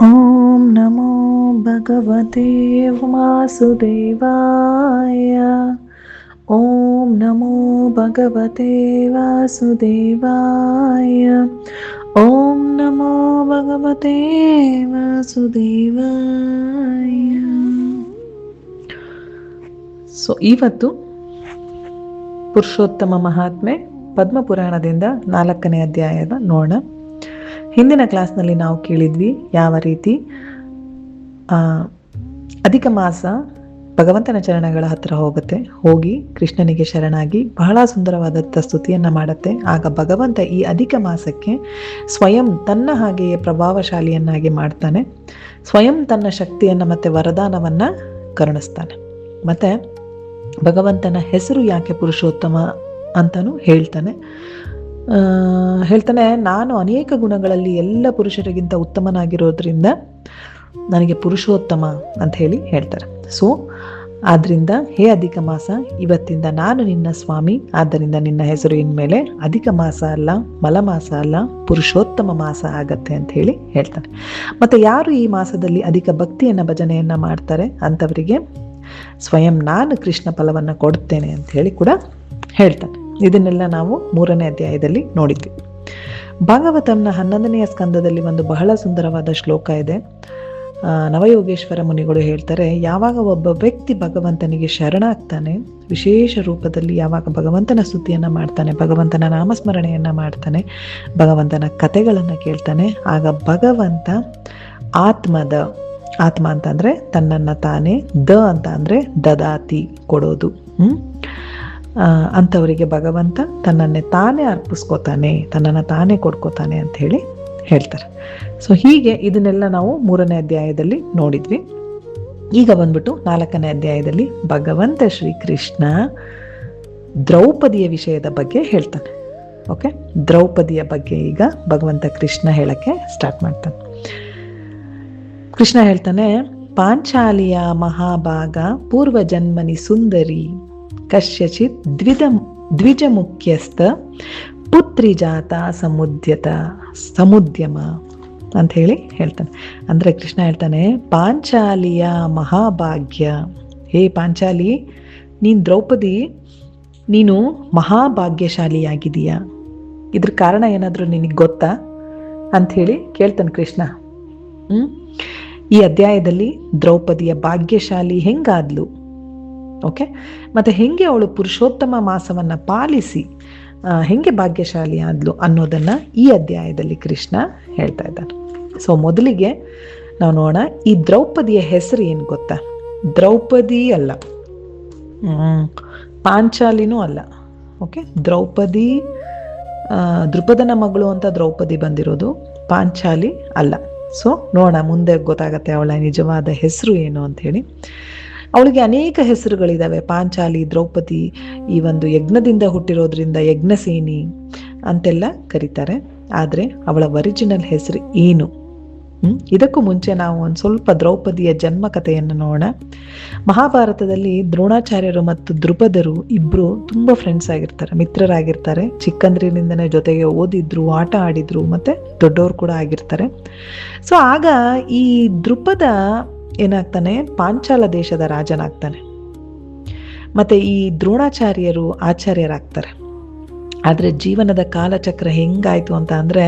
ಓಂ ನಮೋ ಭಗವತೆ ವಾಸುದೇವಾಯ. ಓಂ ನಮೋ ಭಗವತೆ ವಾಸುದೇವಾಯ. ಓಂ ನಮೋ ಭಗವತೆ ವಾಸುದೇವಾಯ. ಸೊ ಇವತ್ತು ಪುರುಷೋತ್ತಮ ಮಹಾತ್ಮೆ ಪದ್ಮಪುರಾಣದಿಂದ 4ನೇ ಅಧ್ಯಾಯದ ನೋಡೋಣ. ಹಿಂದಿನ ಕ್ಲಾಸ್ನಲ್ಲಿ ನಾವು ಕೇಳಿದ್ವಿ ಯಾವ ರೀತಿ ಅಧಿಕ ಮಾಸ ಭಗವಂತನ ಚರಣಗಳ ಹತ್ರ ಹೋಗಿ ಕೃಷ್ಣನಿಗೆ ಶರಣಾಗಿ ಬಹಳ ಸುಂದರವಾದಂಥ ಸ್ತುತಿಯನ್ನು ಮಾಡುತ್ತೆ. ಆಗ ಭಗವಂತ ಈ ಅಧಿಕ ಮಾಸಕ್ಕೆ ಸ್ವಯಂ ತನ್ನ ಹಾಗೆಯೇ ಪ್ರಭಾವಶಾಲಿಯನ್ನಾಗಿ ಮಾಡ್ತಾನೆ. ಸ್ವಯಂ ತನ್ನ ಶಕ್ತಿಯನ್ನು ಮತ್ತು ವರದಾನವನ್ನು ಕರುಣಿಸ್ತಾನೆ. ಮತ್ತು ಭಗವಂತನ ಹೆಸರು ಯಾಕೆ ಪುರುಷೋತ್ತಮ ಅಂತಲೂ ಹೇಳ್ತಾನೆ. ನಾನು ಅನೇಕ ಗುಣಗಳಲ್ಲಿ ಎಲ್ಲ ಪುರುಷರಿಗಿಂತ ಉತ್ತಮನಾಗಿರೋದ್ರಿಂದ ನನಗೆ ಪುರುಷೋತ್ತಮ ಅಂತ ಹೇಳ್ತಾರೆ. ಸೊ ಆದ್ದರಿಂದ ಹೇ ಅಧಿಕ ಮಾಸ, ಇವತ್ತಿಂದ ನಾನು ನಿನ್ನ ಸ್ವಾಮಿ, ಆದ್ದರಿಂದ ನಿನ್ನ ಹೆಸರು ಇನ್ಮೇಲೆ ಅಧಿಕ ಮಾಸ ಅಲ್ಲ, ಮಲಮಾಸ ಅಲ್ಲ, ಪುರುಷೋತ್ತಮ ಮಾಸ ಆಗತ್ತೆ ಅಂತ ಹೇಳ್ತಾನೆ. ಮತ್ತು ಯಾರು ಈ ಮಾಸದಲ್ಲಿ ಅಧಿಕ ಭಕ್ತಿಯನ್ನು ಭಜನೆಯನ್ನು ಮಾಡ್ತಾರೆ ಅಂಥವರಿಗೆ ಸ್ವಯಂ ನಾನು ಕೃಷ್ಣ ಫಲವನ್ನು ಕೊಡ್ತೇನೆ ಅಂತ ಕೂಡ ಹೇಳ್ತಾನೆ. ಇದನ್ನೆಲ್ಲ ನಾವು 3ನೇ ಅಧ್ಯಾಯದಲ್ಲಿ ನೋಡಿದ್ವಿ. ಭಾಗವತಂನ 11ನೆಯ ಸ್ಕಂದದಲ್ಲಿ ಒಂದು ಬಹಳ ಸುಂದರವಾದ ಶ್ಲೋಕ ಇದೆ. ನವಯೋಗೇಶ್ವರ ಮುನಿಗಳು ಹೇಳ್ತಾರೆ, ಯಾವಾಗ ಒಬ್ಬ ವ್ಯಕ್ತಿ ಭಗವಂತನಿಗೆ ಶರಣಾಗ್ತಾನೆ, ವಿಶೇಷ ರೂಪದಲ್ಲಿ ಯಾವಾಗ ಭಗವಂತನ ಸ್ತುತಿಯನ್ನು ಮಾಡ್ತಾನೆ, ಭಗವಂತನ ನಾಮಸ್ಮರಣೆಯನ್ನು ಮಾಡ್ತಾನೆ, ಭಗವಂತನ ಕಥೆಗಳನ್ನು ಕೇಳ್ತಾನೆ, ಆಗ ಭಗವಂತ ಆತ್ಮ ಅಂತಂದರೆ ತನ್ನನ್ನು ತಾನೇ, ಅಂತ ಅಂದರೆ ದದಾತಿ ಕೊಡೋದು, ಅಂಥವರಿಗೆ ಭಗವಂತ ತನ್ನನ್ನೇ ತಾನೇ ಅರ್ಪಿಸ್ಕೋತಾನೆ, ತನ್ನನ್ನು ತಾನೇ ಕೊಡ್ಕೋತಾನೆ ಅಂತ ಹೇಳ್ತಾರೆ. ಸೊ ಹೀಗೆ ಇದನ್ನೆಲ್ಲ ನಾವು 3ನೇ ಅಧ್ಯಾಯದಲ್ಲಿ ನೋಡಿದ್ವಿ. ಈಗ ಬಂದ್ಬಿಟ್ಟು 4ನೇ ಅಧ್ಯಾಯದಲ್ಲಿ ಭಗವಂತ ಶ್ರೀಕೃಷ್ಣ ದ್ರೌಪದಿಯ ವಿಷಯದ ಬಗ್ಗೆ ಹೇಳ್ತಾನೆ. ಓಕೆ, ದ್ರೌಪದಿಯ ಬಗ್ಗೆ ಈಗ ಭಗವಂತ ಕೃಷ್ಣ ಹೇಳಕ್ಕೆ ಸ್ಟಾರ್ಟ್ ಮಾಡ್ತಾನೆ. ಕೃಷ್ಣ ಹೇಳ್ತಾನೆ, ಪಾಂಚಾಲಿಯ ಮಹಾಭಾಗ ಪೂರ್ವಜನ್ಮನಿ ಸುಂದರಿ ಕಶ್ಯಚಿತ್ ದ್ವಿಜ ಮುಖ್ಯಸ್ಥ ಪುತ್ರಿ ಜಾತ ಸಮುದ್ಯಮ ಅಂತ ಹೇಳ್ತಾನೆ. ಅಂದರೆ ಕೃಷ್ಣ ಹೇಳ್ತಾನೆ, ಪಾಂಚಾಲಿಯ ಮಹಾಭಾಗ್ಯ, ಹೇ ಪಾಂಚಾಲಿ, ನೀನು ದ್ರೌಪದಿ, ನೀನು ಮಹಾಭಾಗ್ಯಶಾಲಿಯಾಗಿದೀಯ. ಇದ್ರ ಕಾರಣ ಏನಾದರೂ ನಿನಗೆ ಗೊತ್ತಾ ಅಂತ ಕೇಳ್ತಾನೆ ಕೃಷ್ಣ. ಈ ಅಧ್ಯಾಯದಲ್ಲಿ ದ್ರೌಪದಿಯ ಭಾಗ್ಯಶಾಲಿ ಹೆಂಗಾದ್ಲು, ಓಕೆ, ಮತ್ತು ಹೆಂಗೆ ಅವಳು ಪುರುಷೋತ್ತಮ ಮಾಸವನ್ನು ಪಾಲಿಸಿ ಹೆಂಗೆ ಭಾಗ್ಯಶಾಲಿ ಆದ್ಲು ಅನ್ನೋದನ್ನು ಈ ಅಧ್ಯಾಯದಲ್ಲಿ ಕೃಷ್ಣ ಹೇಳ್ತಾ ಇದ್ದಾನೆ. ಸೊ ಮೊದಲಿಗೆ ನಾವು ನೋಡೋಣ, ಈ ದ್ರೌಪದಿಯ ಹೆಸರು ಏನು ಗೊತ್ತಾ? ದ್ರೌಪದಿ ಅಲ್ಲ, ಪಾಂಚಾಲಿನೂ ಅಲ್ಲ. ಓಕೆ, ದ್ರೌಪದಿ ದೃಪದನ ಮಗಳು ಅಂತ ದ್ರೌಪದಿ ಬಂದಿರೋದು, ಪಾಂಚಾಲಿ ಅಲ್ಲ. ಸೊ ನೋಡೋಣ, ಮುಂದೆ ಗೊತ್ತಾಗತ್ತೆ ಅವಳ ನಿಜವಾದ ಹೆಸರು ಏನು ಅಂಥೇಳಿ. ಅವಳಿಗೆ ಅನೇಕ ಹೆಸರುಗಳಿದ್ದಾವೆ. ಪಾಂಚಾಲಿ, ದ್ರೌಪದಿ, ಈ ಒಂದು ಯಜ್ಞದಿಂದ ಹುಟ್ಟಿರೋದ್ರಿಂದ ಯಜ್ಞಸೇನಿ ಅಂತೆಲ್ಲ ಕರೀತಾರೆ. ಆದರೆ ಅವಳ ಒರಿಜಿನಲ್ ಹೆಸರು ಏನು? ಇದಕ್ಕೂ ಮುಂಚೆ ನಾವು ಒಂದು ಸ್ವಲ್ಪ ದ್ರೌಪದಿಯ ಜನ್ಮ ಕಥೆಯನ್ನು ನೋಡೋಣ. ಮಹಾಭಾರತದಲ್ಲಿ ದ್ರೋಣಾಚಾರ್ಯರು ಮತ್ತು ದ್ರುಪದರು ಇಬ್ಬರು ತುಂಬ ಫ್ರೆಂಡ್ಸ್ ಆಗಿರ್ತಾರೆ, ಮಿತ್ರರಾಗಿರ್ತಾರೆ. ಚಿಕ್ಕಂದ್ರಿನಿಂದನೇ ಜೊತೆಗೆ ಓದಿದ್ರು, ಆಟ ಆಡಿದ್ರು, ಮತ್ತು ದೊಡ್ಡವರು ಕೂಡ ಆಗಿರ್ತಾರೆ. ಸೊ ಆಗ ಈ ದ್ರುಪದ ಏನಾಗ್ತಾನೆ, ಪಾಂಚಾಲ ದೇಶದ ರಾಜನಾಗ್ತಾನೆ. ಮತ್ತು ಈ ದ್ರೋಣಾಚಾರ್ಯರು ಆಚಾರ್ಯರಾಗ್ತಾರೆ. ಆದರೆ ಜೀವನದ ಕಾಲಚಕ್ರ ಹೆಂಗಾಯ್ತು ಅಂತ ಅಂದರೆ,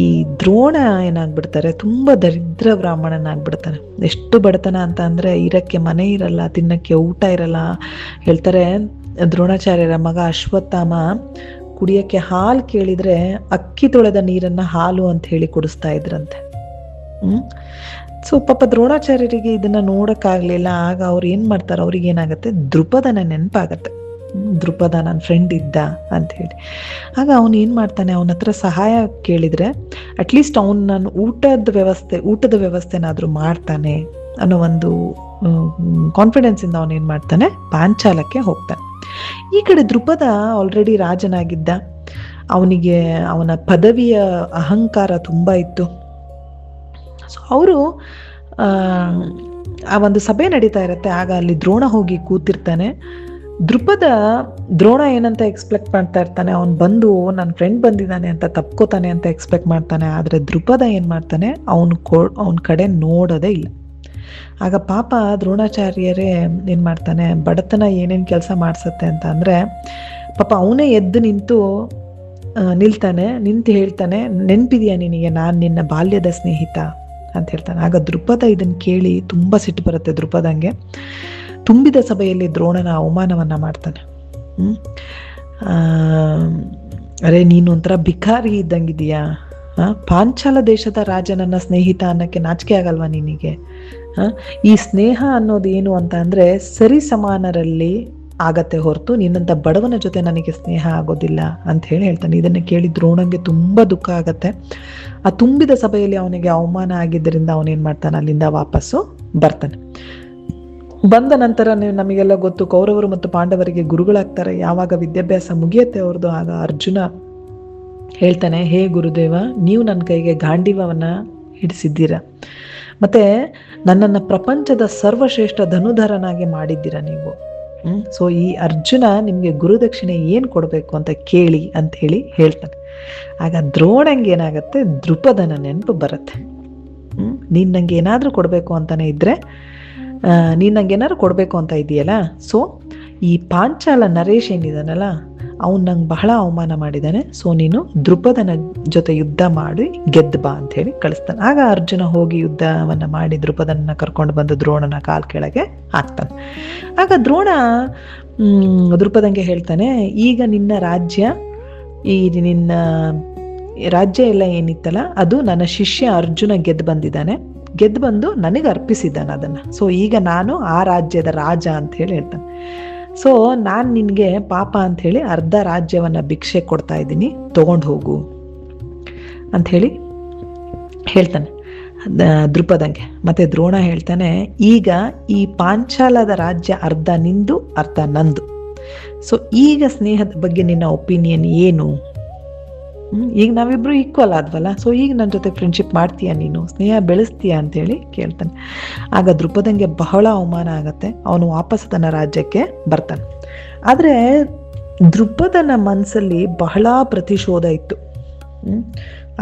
ಈ ದ್ರೋಣ ಏನಾಗ್ಬಿಡ್ತಾರೆ, ತುಂಬ ದರಿದ್ರ ಬ್ರಾಹ್ಮಣನಾಗ್ಬಿಡ್ತಾನೆ. ಎಷ್ಟು ಬಡತನ ಅಂತ ಅಂದರೆ, ಇರಕ್ಕೆ ಮನೆ ಇರಲ್ಲ, ತಿನ್ನಕ್ಕೆ ಊಟ ಇರಲ್ಲ. ಹೇಳ್ತಾರೆ, ದ್ರೋಣಾಚಾರ್ಯರ ಮಗ ಅಶ್ವತ್ಥಾಮ ಕುಡಿಯೋಕ್ಕೆ ಹಾಲು ಕೇಳಿದರೆ ಅಕ್ಕಿ ತೊಳೆದ ನೀರನ್ನು ಹಾಲು ಅಂತ ಕುಡಿಸ್ತಾ ಇದ್ರಂತೆ. ಸೊ ಪಾಪ ದ್ರೋಣಾಚಾರ್ಯರಿಗೆ ಇದನ್ನ ನೋಡೋಕ್ಕಾಗಲಿಲ್ಲ. ಆಗ ಅವ್ರು ಏನು ಮಾಡ್ತಾರೆ, ಅವ್ರಿಗೆ ಏನಾಗುತ್ತೆ, ದ್ರುಪದನ ನೆನಪಾಗತ್ತೆ. ದ್ರುಪದ ನನ್ನ ಫ್ರೆಂಡ್ ಇದ್ದ ಅಂಥೇಳಿ. ಆಗ ಅವನು ಏನು ಮಾಡ್ತಾನೆ, ಅವನ ಹತ್ರ ಸಹಾಯ ಕೇಳಿದರೆ ಅಟ್ಲೀಸ್ಟ್ ಅವನು ನಾನು ಊಟದ ವ್ಯವಸ್ಥೆನಾದರೂ ಮಾಡ್ತಾನೆ ಅನ್ನೋ ಒಂದು ಕಾನ್ಫಿಡೆನ್ಸಿಂದ ಅವನು ಏನು ಮಾಡ್ತಾನೆ, ಪಾಂಚಾಲಕ್ಕೆ ಹೋಗ್ತಾನೆ. ಈ ಕಡೆ ದ್ರುಪದ ಆಲ್ರೆಡಿ ರಾಜನಾಗಿದ್ದ. ಅವನಿಗೆ ಅವನ ಪದವಿಯ ಅಹಂಕಾರ ತುಂಬ ಇತ್ತು. ಸೊ ಅವರು ಆ ಒಂದು ಸಭೆ ನಡೀತಾ ಇರುತ್ತೆ. ಆಗ ಅಲ್ಲಿ ದ್ರೋಣ ಹೋಗಿ ಕೂತಿರ್ತಾನೆ. ದೃಪದ ದ್ರೋಣ ಏನಂತ ಎಕ್ಸ್ಪೆಕ್ಟ್ ಮಾಡ್ತಾ ಇರ್ತಾನೆ, ಅವನು ಬಂದು ನನ್ನ ಫ್ರೆಂಡ್ ಬಂದಿದ್ದಾನೆ ಅಂತ ತಪ್ಕೋತಾನೆ ಅಂತ ಎಕ್ಸ್ಪೆಕ್ಟ್ ಮಾಡ್ತಾನೆ. ಆದರೆ ದೃಪದ ಏನು ಮಾಡ್ತಾನೆ, ಅವನ ಕಡೆ ನೋಡೋದೇ ಇಲ್ಲ. ಆಗ ಪಾಪ ದ್ರೋಣಾಚಾರ್ಯರೇ ಏನು ಮಾಡ್ತಾನೆ, ಬಡತನ ಏನೇನು ಕೆಲಸ ಮಾಡಿಸುತ್ತೆ ಅಂತ ಅಂದರೆ, ಪಾಪ ಅವನೇ ಎದ್ದು ನಿಂತು ಹೇಳ್ತಾನೆ, ನೆನಪಿದೆಯಾ ನಿನಗೆ ನಾನು ನಿನ್ನ ಬಾಲ್ಯದ ಸ್ನೇಹಿತ ಅಂತ ಹೇಳ್ತಾನೆ. ಆಗ ದೃಪದ ಇದನ್ನು ಕೇಳಿ ತುಂಬ ಸಿಟ್ಟು ಬರುತ್ತೆ ದೃಪದಂಗೆ. ತುಂಬಿದ ಸಭೆಯಲ್ಲಿ ದ್ರೋಣನ ಅವಮಾನವನ್ನು ಮಾಡ್ತಾನೆ. ಅರೆ ನೀನು ಒಂಥರ ಭಿಕಾರಿ ಇದ್ದಂಗಿದೆಯಾ, ಪಾಂಚಾಲ ದೇಶದ ರಾಜ ನನ್ನ ಸ್ನೇಹಿತ ಅನ್ನೋಕ್ಕೆ ನಾಚಿಕೆ ಆಗಲ್ವಾ ನಿನಗೆ? ಈ ಸ್ನೇಹ ಅನ್ನೋದು ಏನು ಅಂತ ಅಂದರೆ ಸರಿ ಸಮಾನರಲ್ಲಿ ಆಗತ್ತೆ ಹೊರತು ನಿನ್ನಂಥ ಬಡವನ ಜೊತೆ ನನಗೆ ಸ್ನೇಹ ಆಗೋದಿಲ್ಲ ಅಂತ ಹೇಳ್ತಾನೆ. ಇದನ್ನು ಕೇಳಿ ದ್ರೋಣಂಗೆ ತುಂಬ ದುಃಖ ಆಗತ್ತೆ. ಆ ತುಂಬಿದ ಸಭೆಯಲ್ಲಿ ಅವನಿಗೆ ಅವಮಾನ ಆಗಿದ್ದರಿಂದ ಅವನೇನು ಮಾಡ್ತಾನೆ, ಅಲ್ಲಿಂದ ವಾಪಸ್ಸು ಬರ್ತಾನೆ. ಬಂದ ನಂತರ ನಮಗೆಲ್ಲ ಗೊತ್ತು, ಕೌರವರು ಮತ್ತು ಪಾಂಡವರಿಗೆ ಗುರುಗಳಾಗ್ತಾರೆ. ಯಾವಾಗ ವಿದ್ಯಾಭ್ಯಾಸ ಮುಗಿಯುತ್ತೆ ಅವ್ರದ್ದು, ಆಗ ಅರ್ಜುನ ಹೇಳ್ತಾನೆ, ಹೇ ಗುರುದೇವ, ನೀವು ನನ್ನ ಕೈಗೆ ಗಾಂಡೀವವನ್ನು ಹಿಡಿಸಿದ್ದೀರ, ಮತ್ತೆ ನನ್ನನ್ನು ಪ್ರಪಂಚದ ಸರ್ವಶ್ರೇಷ್ಠ ಧನುಧರನಾಗಿ ಮಾಡಿದ್ದೀರ ನೀವು. ಸೊ ಈ ಅರ್ಜುನ ನಿಮಗೆ ಗುರುದಕ್ಷಿಣೆ ಏನು ಕೊಡಬೇಕು ಅಂತ ಕೇಳಿ ಅಂತ ಹೇಳ್ತಾನೆ. ಆಗ ದ್ರೋಣಂಗೆ ಏನಾಗುತ್ತೆ, ದೃಪದನ ನೆನಪು ಬರುತ್ತೆ. ನೀನು ನಂಗೆ ಏನಾದರೂ ಕೊಡಬೇಕು ಅಂತಾನೆ ಇದ್ದರೆ, ನೀನು ನಂಗೆ ಏನಾದ್ರು ಕೊಡಬೇಕು ಅಂತ ಇದೆಯಲ್ಲ, ಸೊ ಈ ಪಾಂಚಾಲ ನರೇಶ್ ಏನಿದಾನಲ್ಲ, ಅವನು ನಂಗೆ ಬಹಳ ಅವಮಾನ ಮಾಡಿದ್ದಾನೆ, ಸೊ ನೀನು ದೃಪದನ ಜೊತೆ ಯುದ್ಧ ಮಾಡಿ ಗೆದ್ದು ಬಾ ಅಂತ ಹೇಳಿ ಕಳಿಸ್ತಾನೆ. ಆಗ ಅರ್ಜುನ ಹೋಗಿ ಯುದ್ಧವನ್ನು ಮಾಡಿ ದೃಪದನ ಕರ್ಕೊಂಡು ಬಂದು ದ್ರೋಣನ ಕಾಲ್ ಕೆಳಗೆ ಹಾಕ್ತಾನೆ. ಆಗ ದ್ರೋಣ ದೃಪದಂಗೆ ಹೇಳ್ತಾನೆ, ಈಗ ನಿನ್ನ ರಾಜ್ಯ ಎಲ್ಲ ಏನಿತ್ತಲ್ಲ, ಅದು ನನ್ನ ಶಿಷ್ಯ ಅರ್ಜುನ ಗೆದ್ದು ಬಂದು ನನಗೆ ಅರ್ಪಿಸಿದ್ದಾನೆ ಅದನ್ನು. ಸೊ ಈಗ ನಾನು ಆ ರಾಜ್ಯದ ರಾಜ ಅಂತ ಹೇಳ್ತಾನೆ. ಸೊ ನಾನು ನಿನಗೆ ಪಾಪ ಅಂಥೇಳಿ ಅರ್ಧ ರಾಜ್ಯವನ್ನು ಭಿಕ್ಷೆ ಕೊಡ್ತಾ ಇದ್ದೀನಿ, ತಗೊಂಡು ಹೋಗು ಅಂತ ಹೇಳ್ತಾನೆ ದೃಪದಂಗೆ. ಮತ್ತೆ ದ್ರೋಣ ಹೇಳ್ತಾನೆ, ಈಗ ಈ ಪಾಂಚಾಲದ ರಾಜ್ಯ ಅರ್ಧ ನಿಂದು ಅರ್ಧ ನಂದು. ಸೊ ಈಗ ಸ್ನೇಹದ ಬಗ್ಗೆ ನಿನ್ನ ಒಪಿನಿಯನ್ ಏನು? ಈಗ ನಾವಿಬ್ರು ಈಕ್ವಲ್ ಆದ್ವಲ್ಲ, ಸೊ ಈಗ ನನ್ನ ಜೊತೆ ಫ್ರೆಂಡ್ಶಿಪ್ ಮಾಡ್ತೀಯಾ, ನೀನು ಸ್ನೇಹ ಬೆಳೆಸ್ತೀಯಾ ಅಂತೇಳಿ ಕೇಳ್ತಾನೆ. ಆಗ ದೃಪದಂಗೆ ಬಹಳ ಅವಮಾನ ಆಗತ್ತೆ. ಅವನು ವಾಪಸ್ ತನ್ನ ರಾಜ್ಯಕ್ಕೆ ಬರ್ತಾನೆ. ಆದರೆ ದೃಪದನ ಮನಸ್ಸಲ್ಲಿ ಬಹಳ ಪ್ರತಿಶೋಧ ಇತ್ತು.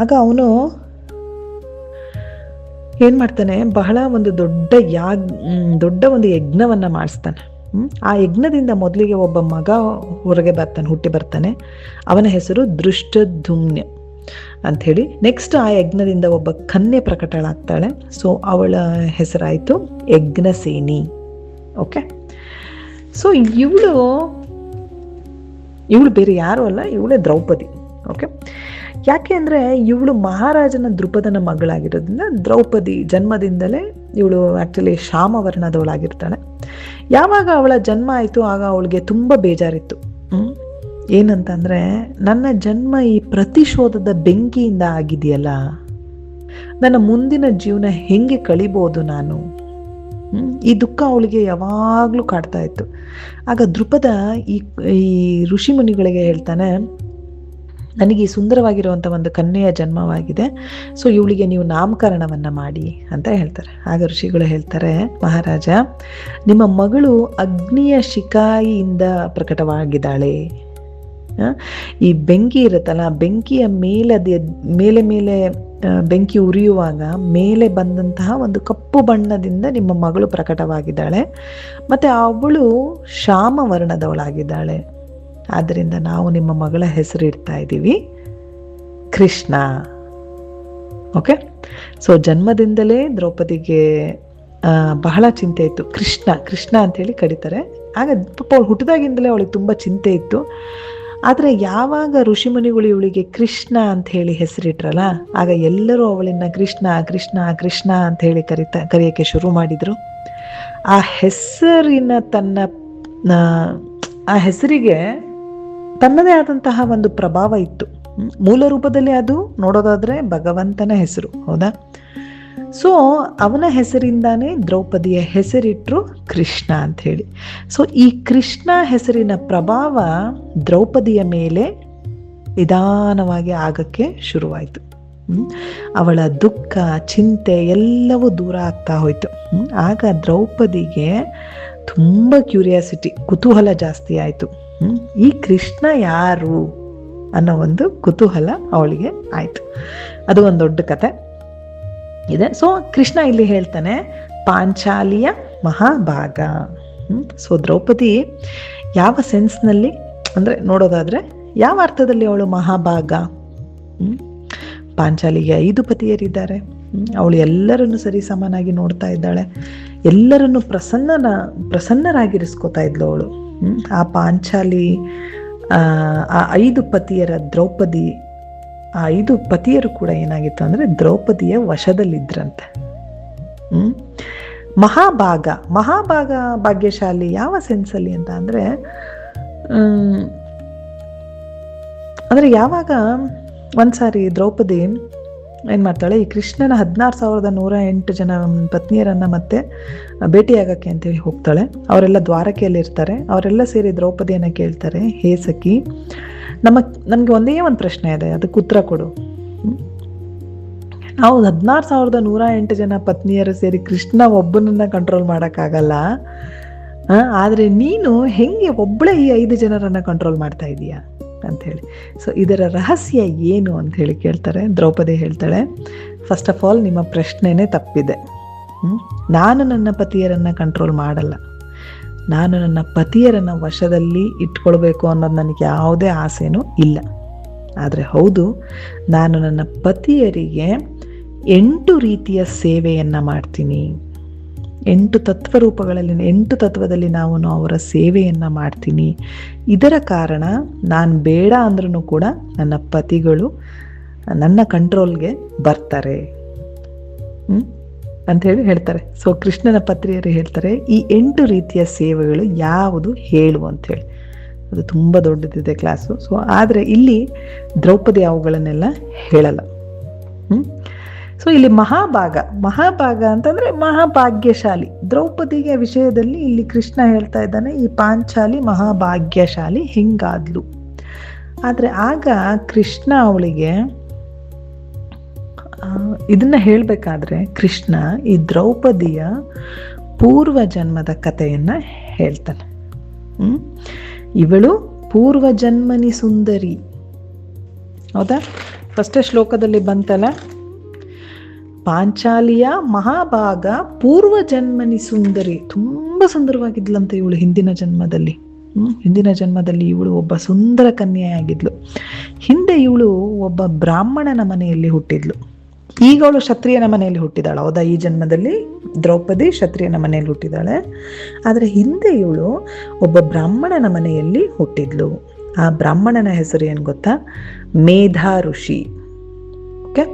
ಆಗ ಅವನು ಏನ್ ಮಾಡ್ತಾನೆ, ಬಹಳ ಒಂದು ದೊಡ್ಡ ಒಂದು ಯಜ್ಞವನ್ನ ಮಾಡಿಸ್ತಾನೆ. ಆ ಯಜ್ಞದಿಂದ ಮೊದಲಿಗೆ ಒಬ್ಬ ಮಗ ಹುಟ್ಟಿ ಬರ್ತಾನೆ. ಅವನ ಹೆಸರು ದೃಷ್ಟದ್ಯುಮ್ನ ಅಂಥೇಳಿ. ನೆಕ್ಸ್ಟ್ ಆ ಯಜ್ಞದಿಂದ ಒಬ್ಬ ಕನ್ಯೆ ಪ್ರಕಟಳಾಗ್ತಾಳೆ. ಸೊ ಅವಳ ಹೆಸರಾಯಿತು ಯಜ್ಞಸೇನಿ. ಓಕೆ, ಸೊ ಇವಳು ಬೇರೆ ಯಾರು ಅಲ್ಲ, ಇವಳೇ ದ್ರೌಪದಿ. ಓಕೆ, ಯಾಕೆ ಅಂದರೆ ಇವಳು ಮಹಾರಾಜನ ದೃಪದನ ಮಗಳಾಗಿರೋದ್ರಿಂದ ದ್ರೌಪದಿ ಜನ್ಮದಿಂದಲೇ ಇವಳು ಆ್ಯಕ್ಚುಲಿ ಶ್ಯಾಮವರ್ಣದವಳಾಗಿರ್ತಾಳೆ. ಯಾವಾಗ ಅವಳ ಜನ್ಮ ಆಯಿತು ಆಗ ಅವಳಿಗೆ ತುಂಬ ಬೇಜಾರಿತ್ತು. ಏನಂತಂದರೆ, ನನ್ನ ಜನ್ಮ ಈ ಪ್ರತಿಶೋಧದ ಬೆಂಕಿಯಿಂದ ಆಗಿದೆಯಲ್ಲ, ನನ್ನ ಮುಂದಿನ ಜೀವನ ಹೆಂಗೆ ಕಳಿಬೋದು ನಾನು? ಈ ದುಃಖ ಅವಳಿಗೆ ಯಾವಾಗಲೂ ಕಾಡ್ತಾ ಇತ್ತು. ಆಗ ದೃಪದ ಈ ಋಷಿ ಮುನಿಗಳಿಗೆ ಹೇಳ್ತಾನೆ, ನನಗೆ ಈ ಸುಂದರವಾಗಿರುವಂಥ ಒಂದು ಕನ್ಯೆಯ ಜನ್ಮವಾಗಿದೆ, ಸೊ ಇವಳಿಗೆ ನೀವು ನಾಮಕರಣವನ್ನು ಮಾಡಿ ಅಂತ ಹೇಳ್ತಾರೆ. ಆಗ ಋಷಿಗಳು ಹೇಳ್ತಾರೆ, ಮಹಾರಾಜ, ನಿಮ್ಮ ಮಗಳು ಅಗ್ನಿಯ ಶಿಖಾಯಿಯಿಂದ ಪ್ರಕಟವಾಗಿದ್ದಾಳೆ. ಈ ಬೆಂಕಿ ಇರುತ್ತಲ್ಲ, ಬೆಂಕಿಯ ಮೇಲೆ ಬೆಂಕಿ ಉರಿಯುವಾಗ ಮೇಲೆ ಬಂದಂತಹ ಒಂದು ಕಪ್ಪು ಬಣ್ಣದಿಂದ ನಿಮ್ಮ ಮಗಳು ಪ್ರಕಟವಾಗಿದ್ದಾಳೆ, ಮತ್ತೆ ಅವಳು ಶ್ಯಾಮ ವರ್ಣದವಳಾಗಿದ್ದಾಳೆ. ಆದ್ದರಿಂದ ನಾವು ನಿಮ್ಮ ಮಗಳ ಹೆಸರು ಇಡ್ತಾ ಇದ್ದೀವಿ ಕೃಷ್ಣ. ಓಕೆ, ಸೊ ಜನ್ಮದಿಂದಲೇ ದ್ರೌಪದಿಗೆ ಬಹಳ ಚಿಂತೆ ಇತ್ತು. ಕೃಷ್ಣ ಅಂತೇಳಿ ಕರೀತಾರೆ. ಆಗ ಪಾಪ ಅವಳು ಹುಟ್ಟಿದಾಗಿಂದಲೇ ಅವಳಿಗೆ ತುಂಬ ಚಿಂತೆ ಇತ್ತು. ಆದರೆ ಯಾವಾಗ ಋಷಿಮುನಿಗಳು ಇವಳಿಗೆ ಕೃಷ್ಣ ಅಂತ ಹೇಳಿ ಹೆಸರಿಟ್ರಲ್ಲ, ಆಗ ಎಲ್ಲರೂ ಅವಳನ್ನ ಕೃಷ್ಣ ಕೃಷ್ಣ ಕೃಷ್ಣ ಅಂತ ಹೇಳಿ ಕರೆಯೋಕ್ಕೆ ಶುರು ಮಾಡಿದರು. ಆ ಹೆಸರಿಗೆ ತನ್ನದೇ ಆದಂತಹ ಒಂದು ಪ್ರಭಾವ ಇತ್ತು. ಮೂಲ ರೂಪದಲ್ಲಿ ಅದು ನೋಡೋದಾದ್ರೆ ಭಗವಂತನ ಹೆಸರು, ಹೌದಾ? ಸೊ ಅವನ ಹೆಸರಿಂದಾನೇ ದ್ರೌಪದಿಯ ಹೆಸರಿಟ್ರು ಕೃಷ್ಣ ಅಂತ ಹೇಳಿ. ಸೊ ಈ ಕೃಷ್ಣ ಹೆಸರಿನ ಪ್ರಭಾವ ದ್ರೌಪದಿಯ ಮೇಲೆ ನಿಧಾನವಾಗಿ ಆಗಕ್ಕೆ ಶುರುವಾಯಿತು. ಅವಳ ದುಃಖ ಚಿಂತೆ ಎಲ್ಲವೂ ದೂರ ಆಗ್ತಾ ಹೋಯ್ತು. ಆಗ ದ್ರೌಪದಿಗೆ ತುಂಬ ಕ್ಯೂರಿಯಾಸಿಟಿ, ಕುತೂಹಲ ಜಾಸ್ತಿ ಆಯಿತು. ಈ ಕೃಷ್ಣ ಯಾರು ಅನ್ನೋ ಒಂದು ಕುತೂಹಲ ಅವಳಿಗೆ ಆಯಿತು. ಅದು ಒಂದು ದೊಡ್ಡ ಕತೆ ಇದೆ. ಸೊ ಕೃಷ್ಣ ಇಲ್ಲಿ ಹೇಳ್ತಾನೆ ಪಾಂಚಾಲಿಯ ಮಹಾಭಾಗ. ಸೊ ದ್ರೌಪದಿ ಯಾವ ಸೆನ್ಸ್ನಲ್ಲಿ ಅಂದರೆ ನೋಡೋದಾದರೆ ಯಾವ ಅರ್ಥದಲ್ಲಿ ಅವಳು ಮಹಾಭಾಗ? ಪಾಂಚಾಲಿಗೆ 5 ಪತಿಯರಿದ್ದಾರೆ. ಅವಳು ಎಲ್ಲರನ್ನು ಸರಿ ಸಮಾನಾಗಿ ನೋಡ್ತಾ ಇದ್ದಾಳೆ, ಎಲ್ಲರನ್ನು ಪ್ರಸನ್ನರಾಗಿರಿಸ್ಕೋತಾ ಇದ್ಲು ಅವಳು. ಆ ಪಾಂಚಾಲಿ ಆ 5 ಪತಿಯರ ದ್ರೌಪದಿ, ಆ 5 ಪತಿಯರು ಕೂಡ ಏನಾಗಿತ್ತು ಅಂದರೆ ದ್ರೌಪದಿಯ ವಶದಲ್ಲಿದ್ರಂತೆ. ಮಹಾಭಾಗ ಭಾಗ್ಯಶಾಲಿ ಯಾವ ಸೆನ್ಸಲ್ಲಿ ಅಂತ ಅಂದರೆ ಯಾವಾಗ ಒಂದ್ಸಾರಿ ದ್ರೌಪದಿ ಏನು ಮಾಡ್ತಾಳೆ, ಈ ಕೃಷ್ಣನ 16,108 ಜನ ಪತ್ನಿಯರನ್ನ ಮತ್ತೆ ಭೇಟಿಯಾಗಕ್ಕೆ ಅಂತೇಳಿ ಹೋಗ್ತಾಳೆ. ಅವರೆಲ್ಲ ದ್ವಾರಕೆಯಲ್ಲಿ ಇರ್ತಾರೆ. ಅವರೆಲ್ಲ ಸೇರಿ ದ್ರೌಪದಿಯನ್ನ ಕೇಳ್ತಾರೆ, ಹೇ ಸಖಿ, ನಮಗೆ ಒಂದೇ ಒಂದು ಪ್ರಶ್ನೆ ಇದೆ, ಅದಕ್ಕೆ ಉತ್ತರ ಕೊಡು. ನಾವು 16,108 ಜನ ಪತ್ನಿಯರು ಸೇರಿ ಕೃಷ್ಣ ಒಬ್ಬನನ್ನ ಕಂಟ್ರೋಲ್ ಮಾಡೋಕ್ಕಾಗಲ್ಲ, ಆದರೆ ನೀನು ಹೆಂಗೆ ಒಬ್ಬಳೇ ಈ 5 ಜನರನ್ನ ಕಂಟ್ರೋಲ್ ಮಾಡ್ತಾ ಇದೀಯಾ ಅಂಥೇಳಿ. ಸೊ ಇದರ ರಹಸ್ಯ ಏನು ಅಂತ ಹೇಳಿ ಕೇಳ್ತಾರೆ. ದ್ರೌಪದಿ ಹೇಳ್ತಾಳೆ, ಫಸ್ಟ್ ಆಫ್ ಆಲ್ ನಿಮ್ಮ ಪ್ರಶ್ನೆನೇ ತಪ್ಪಿದೆ. ನಾನು ನನ್ನ ಪತಿಯರನ್ನು ಕಂಟ್ರೋಲ್ ಮಾಡಲ್ಲ, ನಾನು ನನ್ನ ಪತಿಯರನ್ನು ವಶದಲ್ಲಿ ಇಟ್ಕೊಳ್ಬೇಕು ಅನ್ನೋದು ನನಗೆ ಯಾವುದೇ ಆಸೆನೂ ಇಲ್ಲ. ಆದರೆ ಹೌದು, ನಾನು ನನ್ನ ಪತಿಯರಿಗೆ 8 ರೀತಿಯ ಸೇವೆಯನ್ನು ಮಾಡ್ತೀನಿ. 8 ತತ್ವರೂಪಗಳಲ್ಲಿ 8 ತತ್ವದಲ್ಲಿ ನಾನು ಅವರ ಸೇವೆಯನ್ನು ಮಾಡ್ತೀನಿ. ಇದರ ಕಾರಣ ನಾನು ಬೇಡ ಅಂದ್ರೂ ಕೂಡ ನನ್ನ ಪತಿಗಳು ನನ್ನ ಕಂಟ್ರೋಲ್ಗೆ ಬರ್ತಾರೆ ಅಂಥೇಳಿ ಹೇಳ್ತಾರೆ. ಸೊ ಕೃಷ್ಣನ ಪತ್ನಿಯರು ಹೇಳ್ತಾರೆ, ಈ 8 ರೀತಿಯ ಸೇವೆಗಳು ಯಾವುದು ಹೇಳು ಅಂಥೇಳಿ. ಅದು ತುಂಬ ದೊಡ್ಡದಿದೆ ಕ್ಲಾಸು. ಸೊ ಆದರೆ ಇಲ್ಲಿ ದ್ರೌಪದಿ ಅವುಗಳನ್ನೆಲ್ಲ ಹೇಳಲ್ಲ. ಸೊ ಇಲ್ಲಿ ಮಹಾಭಾಗ ಅಂತಂದರೆ ಮಹಾಭಾಗ್ಯಶಾಲಿ. ದ್ರೌಪದಿಗೆ ವಿಷಯದಲ್ಲಿ ಇಲ್ಲಿ ಕೃಷ್ಣ ಹೇಳ್ತಾ ಇದ್ದಾನೆ, ಈ ಪಾಂಚಾಲಿ ಮಹಾಭಾಗ್ಯಶಾಲಿ ಹಿಂಗಾದ್ಲು. ಆದರೆ ಆಗ ಕೃಷ್ಣ ಅವಳಿಗೆ ಇದನ್ನ ಹೇಳಬೇಕಾದ್ರೆ ಕೃಷ್ಣ ಈ ದ್ರೌಪದಿಯ ಪೂರ್ವ ಜನ್ಮದ ಕಥೆಯನ್ನು ಹೇಳ್ತಾನೆ. ಇವಳು ಪೂರ್ವಜನ್ಮನಿ ಸುಂದರಿ. ಹೌದಾ? ಫಸ್ಟೇ ಶ್ಲೋಕದಲ್ಲಿ ಬಂತಲ್ಲ, ಪಾಂಚಾಲಿಯ ಮಹಾಭಾಗ ಪೂರ್ವಜನ್ಮನಿ ಸುಂದರಿ. ತುಂಬ ಸುಂದರವಾಗಿದ್ಲಂತೆ ಇವಳು ಹಿಂದಿನ ಜನ್ಮದಲ್ಲಿ ಇವಳು ಒಬ್ಬ ಸುಂದರ ಕನ್ಯೆಯಾಗಿದ್ಲು. ಹಿಂದೆ ಇವಳು ಒಬ್ಬ ಬ್ರಾಹ್ಮಣನ ಮನೆಯಲ್ಲಿ ಹುಟ್ಟಿದ್ಲು. ಈಗ ಅವಳು ಕ್ಷತ್ರಿಯನ ಮನೆಯಲ್ಲಿ ಹುಟ್ಟಿದಾಳೆ. ಹೌದಾ? ಈ ಜನ್ಮದಲ್ಲಿ ದ್ರೌಪದಿ ಕ್ಷತ್ರಿಯನ ಮನೆಯಲ್ಲಿ ಹುಟ್ಟಿದಾಳೆ. ಆದರೆ ಹಿಂದೆ ಇವಳು ಒಬ್ಬ ಬ್ರಾಹ್ಮಣನ ಮನೆಯಲ್ಲಿ ಹುಟ್ಟಿದ್ಲು. ಆ ಬ್ರಾಹ್ಮಣನ ಹೆಸರು ಏನು ಗೊತ್ತಾ? ಮೇಧಾ ಋಷಿ. ಓಕೆ,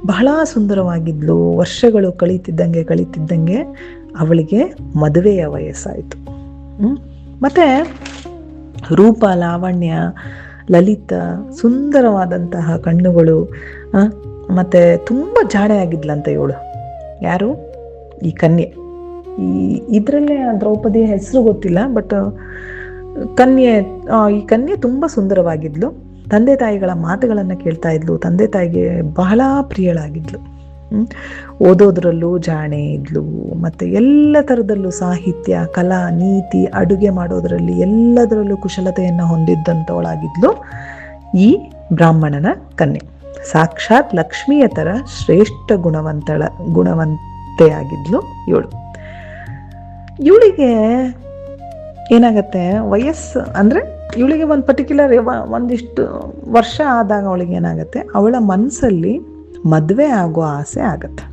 ಬಹಳ ಸುಂದರವಾಗಿದ್ಲು. ವರ್ಷಗಳು ಕಳೀತಿದ್ದಂಗೆ ಅವಳಿಗೆ ಮದುವೆಯ ವಯಸ್ಸಾಯಿತು. ಮತ್ತೆ ರೂಪ, ಲಾವಣ್ಯ, ಲಲಿತ, ಸುಂದರವಾದಂತಹ ಕಣ್ಣುಗಳು, ಮತ್ತೆ ತುಂಬ ಜಾಣೆ ಆಗಿದ್ಲಂತೆ ಇವಳು. ಯಾರು? ಈ ಕನ್ಯೆ. ಇದರಲ್ಲೇ ದ್ರೌಪದಿಯ ಹೆಸರು ಗೊತ್ತಿಲ್ಲ, ಬಟ್ ಈ ಕನ್ಯೆ ತುಂಬ ಸುಂದರವಾಗಿದ್ಲು. ತಂದೆ ತಾಯಿಗಳ ಮಾತುಗಳನ್ನು ಕೇಳ್ತಾ ಇದ್ಲು. ತಂದೆ ತಾಯಿಗೆ ಬಹಳ ಪ್ರಿಯಳಾಗಿದ್ಲು. ಓದೋದ್ರಲ್ಲೂ ಜಾಣೆ ಇದ್ಲು. ಮತ್ತು ಎಲ್ಲ ಥರದಲ್ಲೂ ಸಾಹಿತ್ಯ, ಕಲಾ, ನೀತಿ, ಅಡುಗೆ ಮಾಡೋದರಲ್ಲಿ ಎಲ್ಲದರಲ್ಲೂ ಕುಶಲತೆಯನ್ನು ಹೊಂದಿದ್ದಂಥವಳಾಗಿದ್ಲು ಈ ಬ್ರಾಹ್ಮಣನ ಕನ್ಯೆ. ಸಾಕ್ಷಾತ್ ಲಕ್ಷ್ಮಿಯ ಥರ ಶ್ರೇಷ್ಠ ಗುಣವಂತೆಯಾಗಿದ್ಲು ಇವಳು. ಇವಳಿಗೆ ಏನಾಗತ್ತೆ, ವಯಸ್ಸು ಅಂದರೆ ಇವಳಿಗೆ ಒಂದು ಪರ್ಟಿಕ್ಯುಲರ್ ಒಂದಿಷ್ಟು ವರ್ಷ ಆದಾಗ ಅವಳಿಗೆ ಏನಾಗುತ್ತೆ, ಅವಳ ಮನಸ್ಸಲ್ಲಿ ಮದುವೆ ಆಗೋ ಆಸೆ ಆಗತ್ತೆ.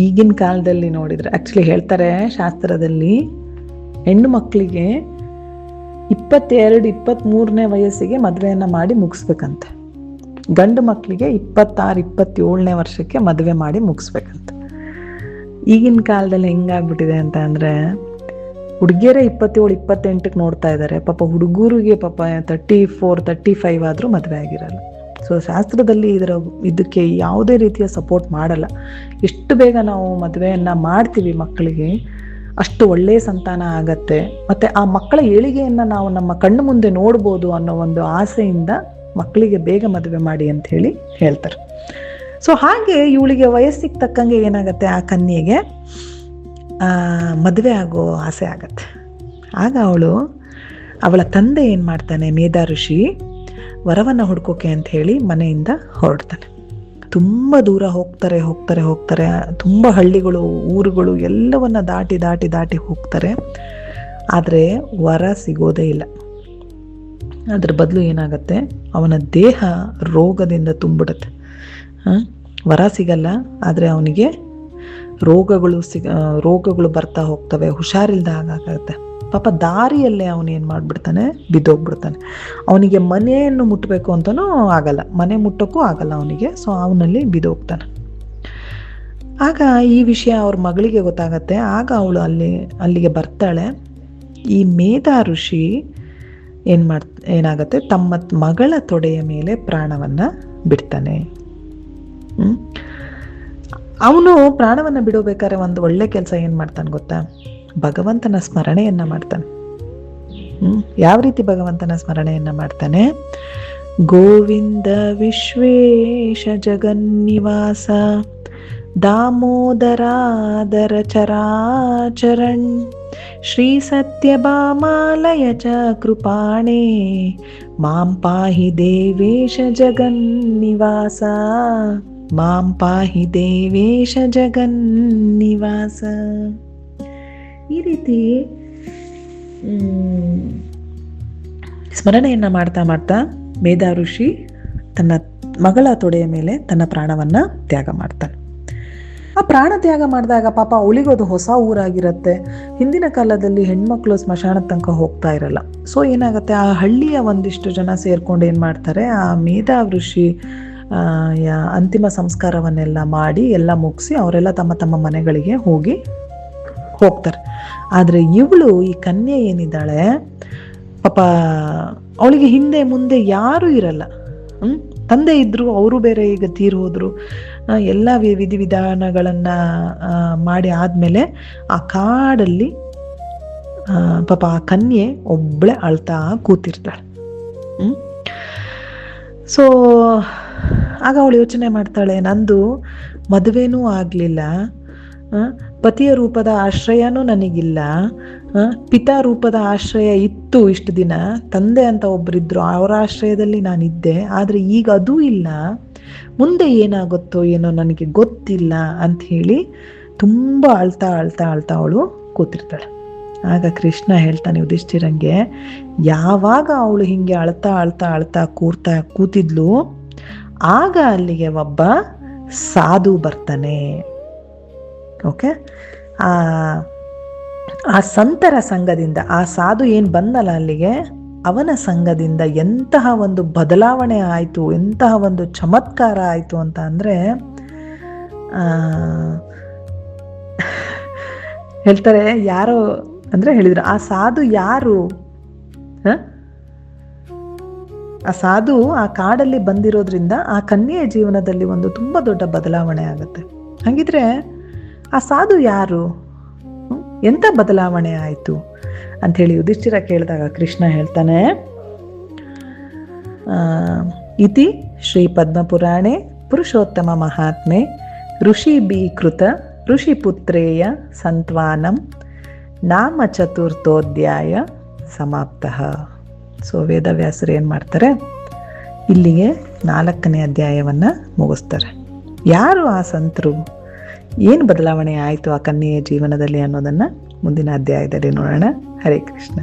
ಈಗಿನ ಕಾಲದಲ್ಲಿ ನೋಡಿದರೆ ಆ್ಯಕ್ಚುಲಿ ಹೇಳ್ತಾರೆ ಶಾಸ್ತ್ರದಲ್ಲಿ, ಹೆಣ್ಣು ಮಕ್ಕಳಿಗೆ 22-23ನೇ ವಯಸ್ಸಿಗೆ ಮದುವೆಯನ್ನು ಮಾಡಿ ಮುಗಿಸ್ಬೇಕಂತೆ. ಗಂಡು ಮಕ್ಕಳಿಗೆ 26-27ನೇ ವರ್ಷಕ್ಕೆ ಮದುವೆ ಮಾಡಿ ಮುಗಿಸ್ಬೇಕಂತೆ. ಈಗಿನ ಕಾಲದಲ್ಲಿ ಹೆಂಗಾಗ್ಬಿಟ್ಟಿದೆ ಅಂತ ಅಂದರೆ, ಹುಡುಗಿಯರೇ 27-28ಕ್ಕೆ ನೋಡ್ತಾ ಇದ್ದಾರೆ. ಪಾಪ ಹುಡುಗರಿಗೆ ಪಾಪ 34-35 ಆದರೂ ಮದುವೆ ಆಗಿರಲ್ಲ. ಸೊ ಶಾಸ್ತ್ರದಲ್ಲಿ ಇದಕ್ಕೆ ಯಾವುದೇ ರೀತಿಯ ಸಪೋರ್ಟ್ ಮಾಡಲ್ಲ. ಎಷ್ಟು ಬೇಗ ನಾವು ಮದುವೆಯನ್ನು ಮಾಡ್ತೀವಿ ಮಕ್ಕಳಿಗೆ, ಅಷ್ಟು ಒಳ್ಳೆಯ ಸಂತಾನ ಆಗತ್ತೆ. ಮತ್ತು ಆ ಮಕ್ಕಳ ಏಳಿಗೆಯನ್ನು ನಾವು ನಮ್ಮ ಕಣ್ಣು ಮುಂದೆ ನೋಡ್ಬೋದು ಅನ್ನೋ ಒಂದು ಆಸೆಯಿಂದ ಮಕ್ಕಳಿಗೆ ಬೇಗ ಮದುವೆ ಮಾಡಿ ಅಂತ ಹೇಳಿ ಹೇಳ್ತಾರೆ. ಸೊ ಹಾಗೆ ಇವಳಿಗೆ ವಯಸ್ಸಿಗೆ ತಕ್ಕಂಗೆ ಏನಾಗತ್ತೆ, ಆ ಕನ್ಯೆಗೆ ಮದುವೆ ಆಗೋ ಆಸೆ ಆಗತ್ತೆ. ಆಗ ಅವಳ ತಂದೆ ಏನು ಮಾಡ್ತಾನೆ, ಮೇಧಾ ಋಷಿ ವರವನ್ನು ಹುಡ್ಕೋಕೆ ಅಂತ ಹೇಳಿ ಮನೆಯಿಂದ ಹೊರಡ್ತಾನೆ. ತುಂಬ ದೂರ ಹೋಗ್ತಾರೆ, ತುಂಬ ಹಳ್ಳಿಗಳು, ಊರುಗಳು ಎಲ್ಲವನ್ನ ದಾಟಿ ಹೋಗ್ತಾರೆ. ಆದರೆ ವರ ಸಿಗೋದೇ ಇಲ್ಲ. ಅದ್ರ ಬದಲು ಏನಾಗತ್ತೆ, ಅವನ ದೇಹ ರೋಗದಿಂದ ತುಂಬಿಡುತ್ತೆ. ವರ ಸಿಗಲ್ಲ, ಆದರೆ ಅವನಿಗೆ ರೋಗಗಳು ಬರ್ತಾ ಹೋಗ್ತವೆ, ಹುಷಾರಿಲ್ದ ಆಗಾಗತ್ತೆ. ಪಾಪ ದಾರಿಯಲ್ಲೇ ಅವನೇನು ಮಾಡಿಬಿಡ್ತಾನೆ, ಬಿದ್ದೋಗ್ಬಿಡ್ತಾನೆ. ಅವನಿಗೆ ಮನೆಯನ್ನು ಮುಟ್ಟಬೇಕು ಅಂತನೂ ಆಗಲ್ಲ, ಮನೆ ಮುಟ್ಟೋಕ್ಕೂ ಆಗಲ್ಲ ಅವನಿಗೆ. ಸೊ ಅವನಲ್ಲಿ ಬಿದ್ದೋಗ್ತಾನೆ. ಆಗ ಈ ವಿಷಯ ಅವ್ರ ಮಗಳಿಗೆ ಗೊತ್ತಾಗತ್ತೆ. ಆಗ ಅವಳು ಅಲ್ಲಿಗೆ ಬರ್ತಾಳೆ. ಈ ಮೇಧಾ ಋಷಿ ಏನಾಗತ್ತೆ, ತಮ್ಮ ಮಗಳ ತೊಡೆಯ ಮೇಲೆ ಪ್ರಾಣವನ್ನು ಬಿಡ್ತಾನೆ. ಅವನು ಪ್ರಾಣವನ್ನು ಬಿಡೋಬೇಕಾದ್ರೆ ಒಂದು ಒಳ್ಳೆ ಕೆಲಸ ಏನು ಮಾಡ್ತಾನೆ ಗೊತ್ತಾ, ಭಗವಂತನ ಸ್ಮರಣೆಯನ್ನ ಮಾಡ್ತಾನೆ. ಯಾವ ರೀತಿ ಭಗವಂತನ ಸ್ಮರಣೆಯನ್ನ ಮಾಡ್ತಾನೆ? ಗೋವಿಂದ ವಿಶ್ವೇಶ ಜಗನ್ನಿವಾಸ ದಾಮೋದರಾದರ ಚರಾಚರಣ್ ಶ್ರೀ ಸತ್ಯಭಾಮಾಲಯ ಚ ಕೃಪಾಣೇ ಮಾಂ ಪಾಹಿ ದೇವೇಶ ಜಗನ್ನಿವಾಸ ಮಾಂ ಪಾಹಿ ದೇವೇಶ ಜಗನ್ನಿವಾಸ. ಈ ರೀತಿ ಸ್ಮರಣೆಯನ್ನ ಮಾಡ್ತಾ ಮೇಧಾ ಋಷಿ ತನ್ನ ಮಗಳ ತೊಡೆಯ ಮೇಲೆ ತನ್ನ ಪ್ರಾಣವನ್ನ ತ್ಯಾಗ ಮಾಡ್ತಾನೆ. ಆ ಪ್ರಾಣ ತ್ಯಾಗ ಮಾಡಿದಾಗ ಪಾಪ ಅವಳಿಗೋದು ಹೊಸ ಊರಾಗಿರತ್ತೆ. ಹಿಂದಿನ ಕಾಲದಲ್ಲಿ ಹೆಣ್ಮಕ್ಳು ಸ್ಮಶಾನದ ತನಕ ಹೋಗ್ತಾ ಇರಲ್ಲ. ಸೊ ಏನಾಗುತ್ತೆ, ಆ ಹಳ್ಳಿಯ ಒಂದಿಷ್ಟು ಜನ ಸೇರ್ಕೊಂಡು ಏನು ಮಾಡ್ತಾರೆ, ಆ ಮೇಧಾ ಋಷಿ ಅಂತಿಮ ಸಂಸ್ಕಾರವನ್ನೆಲ್ಲ ಮಾಡಿ ಎಲ್ಲ ಮುಗಿಸಿ ಅವರೆಲ್ಲ ತಮ್ಮ ತಮ್ಮ ಮನೆಗಳಿಗೆ ಹೋಗ್ತಾರೆ. ಆದರೆ ಇವಳು, ಈ ಕನ್ಯೆ ಏನಿದ್ದಾಳೆ ಪಾಪ, ಅವಳಿಗೆ ಹಿಂದೆ ಮುಂದೆ ಯಾರೂ ಇರಲ್ಲ. ತಂದೆ ಇದ್ರು, ಅವರು ಬೇರೆ ಈಗ ತೀರ್ ಹೋದ್ರು. ಎಲ್ಲ ವಿಧಿವಿಧಾನಗಳನ್ನ ಮಾಡಿ ಆದ್ಮೇಲೆ ಆ ಕಾಡಲ್ಲಿ ಪಾಪ ಆ ಕನ್ಯೆ ಒಬ್ಳೆ ಅಳ್ತಾ ಕೂತಿರ್ತಾಳೆ. ಸೊ ಆಗ ಅವಳು ಯೋಚನೆ ಮಾಡ್ತಾಳೆ, ನಂದು ಮದುವೆನೂ ಆಗ್ಲಿಲ್ಲ, ಪತಿಯ ರೂಪದ ಆಶ್ರಯನೂ ನನಗಿಲ್ಲ, ಪಿತಾ ರೂಪದ ಆಶ್ರಯ ಇತ್ತು ಇಷ್ಟು ದಿನ, ತಂದೆ ಅಂತ ಒಬ್ಬರಿದ್ರು, ಅವರ ಆಶ್ರಯದಲ್ಲಿ ನಾನಿದ್ದೆ. ಆದರೆ ಈಗ ಅದೂ ಇಲ್ಲ, ಮುಂದೆ ಏನಾಗುತ್ತೋ ಏನೋ ನನಗೆ ಗೊತ್ತಿಲ್ಲ ಅಂತ ಹೇಳಿ ತುಂಬ ಅಳ್ತಾ ಅವಳು ಕೂತಿರ್ತಾಳೆ. ಆಗ ಕೃಷ್ಣ ಹೇಳ್ತಾನೆ ಯುಧಿಷ್ಠಿರಂಗೆ, ಯಾವಾಗ ಅವಳು ಹಿಂಗೆ ಅಳ್ತಾ ಕೂತಿದ್ಲು, ಆಗ ಅಲ್ಲಿಗೆ ಒಬ್ಬ ಸಾಧು ಬರ್ತಾನೆ. ಓಕೆ, ಆ ಸಂತರ ಸಂಘದಿಂದ, ಆ ಸಾಧು ಏನು ಬಂದಲ್ಲ ಅಲ್ಲಿಗೆ, ಅವನ ಸಂಘದಿಂದ ಎಂತಹ ಒಂದು ಬದಲಾವಣೆ ಆಯಿತು, ಎಂತಹ ಒಂದು ಚಮತ್ಕಾರ ಆಯಿತು ಅಂತ ಅಂದರೆ ಹೇಳ್ತಾರೆ. ಯಾರೋ ಅಂದರೆ ಹೇಳಿದ್ರು, ಆ ಸಾಧು ಯಾರು? ಆ ಸಾಧು ಆ ಕಾಡಲ್ಲಿ ಬಂದಿರೋದ್ರಿಂದ ಆ ಕನ್ಯೆಯ ಜೀವನದಲ್ಲಿ ಒಂದು ತುಂಬ ದೊಡ್ಡ ಬದಲಾವಣೆ ಆಗುತ್ತೆ. ಹಾಗಿದ್ರೆ ಆ ಸಾಧು ಯಾರು? ಎಂಥ ಬದಲಾವಣೆ ಆಯಿತು ಅಂಥೇಳಿ ಯುಧಿಷ್ಠಿರ ಕೇಳಿದಾಗ ಕೃಷ್ಣ ಹೇಳ್ತಾನೆ, ಇತಿ ಶ್ರೀ ಪದ್ಮಪುರಾಣೆ ಪುರುಷೋತ್ತಮ ಮಹಾತ್ಮೆ ಋಷಿಭೀಕೃತ ಋಷಿಪುತ್ರೇಯ ಸಂತ್ವಾನಂ ನಾಮ ಚತುರ್ಥೋಧ್ಯಾಯ ಸಮಾಪ್ತಃ. ಸೊ ವೇದವ್ಯಾಸರು ಏನು ಮಾಡ್ತಾರೆ, ಇಲ್ಲಿಗೆ 4ನೇ ಅಧ್ಯಾಯವನ್ನು ಮುಗಿಸ್ತಾರೆ. ಯಾರು ಆ ಸಂತರು, ಏನು ಬದಲಾವಣೆ ಆಯಿತು ಆ ಕನ್ಯೆಯ ಜೀವನದಲ್ಲಿ ಅನ್ನೋದನ್ನು ಮುಂದಿನ ಅಧ್ಯಾಯದಲ್ಲಿ ನೋಡೋಣ. ಹರೇ ಕೃಷ್ಣ.